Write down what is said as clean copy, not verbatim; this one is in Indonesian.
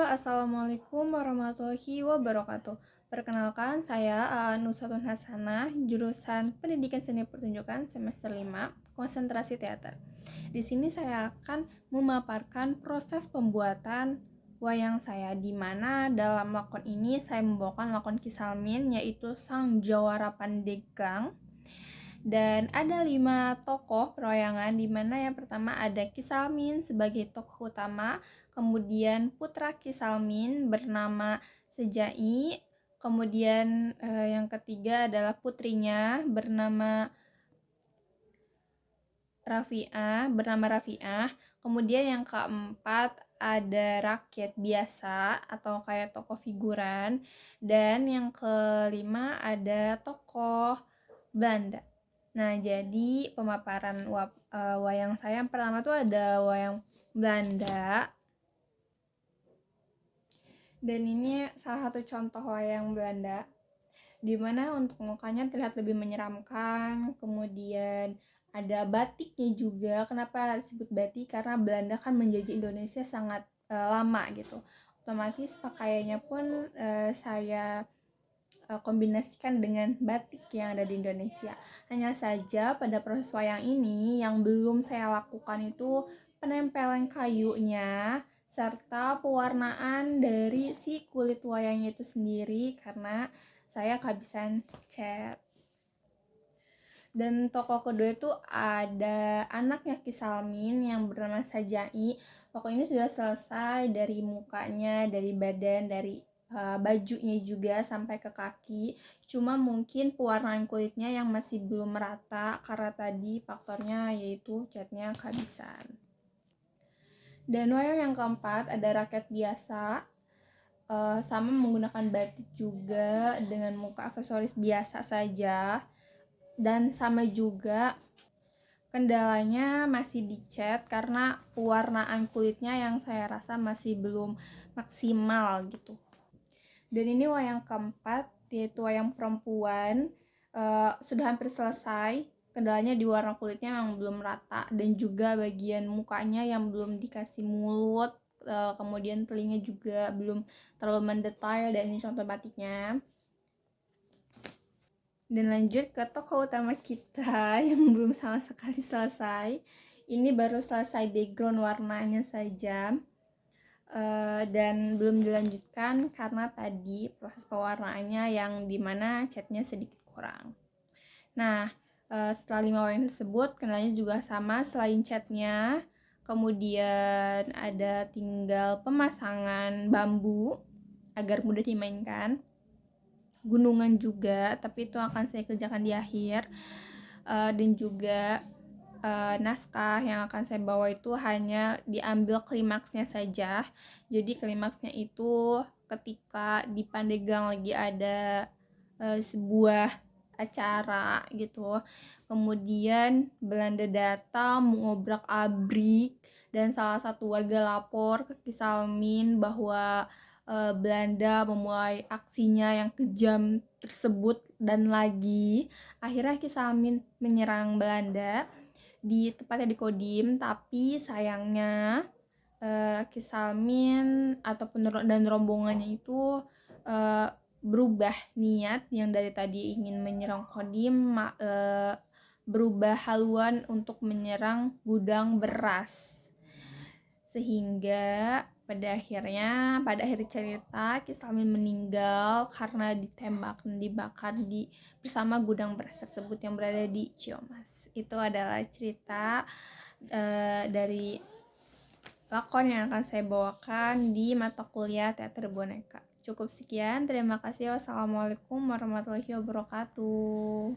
Assalamualaikum warahmatullahi wabarakatuh. Perkenalkan, saya Nusatun Hasanah, jurusan Pendidikan Seni Pertunjukan semester 5, konsentrasi teater. Di sini saya akan memaparkan proses pembuatan wayang saya, di mana dalam lakon ini saya membawakan lakon Kisalmin, yaitu Sang Jawara Pandegang. Dan ada 5 tokoh perwayangan, di mana yang pertama ada Kisalmin sebagai tokoh utama, kemudian putra Kisalmin bernama Sejai, kemudian yang ketiga adalah putrinya bernama Rafiah, kemudian yang keempat ada rakyat biasa atau kayak tokoh figuran, dan yang kelima ada tokoh Belanda. Nah, jadi pemaparan wayang saya yang pertama tuh ada wayang Belanda. Dan ini salah satu contoh wayang Belanda, di mana untuk mukanya terlihat lebih menyeramkan. Kemudian ada batiknya juga. Kenapa disebut batik? Karena Belanda kan menjajah Indonesia sangat lama gitu. Otomatis pakaiannya pun saya kombinasikan dengan batik yang ada di Indonesia. Hanya saja pada proses wayang ini yang belum saya lakukan itu penempelan kayunya serta pewarnaan dari si kulit wayangnya itu sendiri, karena saya kehabisan cat. Dan tokoh kedua itu ada anaknya Kisalmin yang bernama Sajai. Tokoh ini sudah selesai dari mukanya, dari badan, dari bajunya juga sampai ke kaki. Cuma mungkin pewarnaan kulitnya yang masih belum merata karena tadi faktornya yaitu catnya kehabisan. Dan wayang yang keempat ada rakyat biasa, sama menggunakan batik juga dengan muka aksesoris biasa saja. Dan sama juga kendalanya masih dicat karena pewarnaan kulitnya yang saya rasa masih belum maksimal gitu. Dan ini wayang keempat, yaitu wayang perempuan, sudah hampir selesai. Kendalanya di warna kulitnya yang belum rata, dan juga bagian mukanya yang belum dikasih mulut, kemudian telinga juga belum terlalu mendetail, dan ini contoh batiknya. Dan lanjut ke tokoh utama kita yang belum sama sekali selesai. Ini baru selesai background warnanya saja, dan belum dilanjutkan karena tadi proses pewarnaannya yang dimana catnya sedikit kurang. Nah, setelah 5 wayang tersebut kendalanya juga sama selain catnya, kemudian ada tinggal pemasangan bambu agar mudah dimainkan, gunungan juga, tapi itu akan saya kerjakan di akhir, dan juga naskah yang akan saya bawa itu hanya diambil klimaksnya saja. Jadi klimaksnya itu ketika di Pandeglang lagi ada sebuah acara gitu, kemudian Belanda datang mengobrak-abrik, dan salah satu warga lapor ke Kisalmin bahwa Belanda memulai aksinya yang kejam tersebut, dan lagi akhirnya Kisalmin menyerang Belanda di tepatnya di Kodim. Tapi sayangnya Kisalmin ataupun dan rombongannya itu berubah niat, yang dari tadi ingin menyerang Kodim berubah haluan untuk menyerang gudang beras, sehingga pada akhir cerita Kisalmin meninggal karena ditembak dan dibakar bersama gudang beras tersebut yang berada di Ciamas. Itu adalah cerita dari lakon yang akan saya bawakan di mata kuliah teater boneka. Cukup sekian, terima kasih. Wassalamualaikum warahmatullahi wabarakatuh.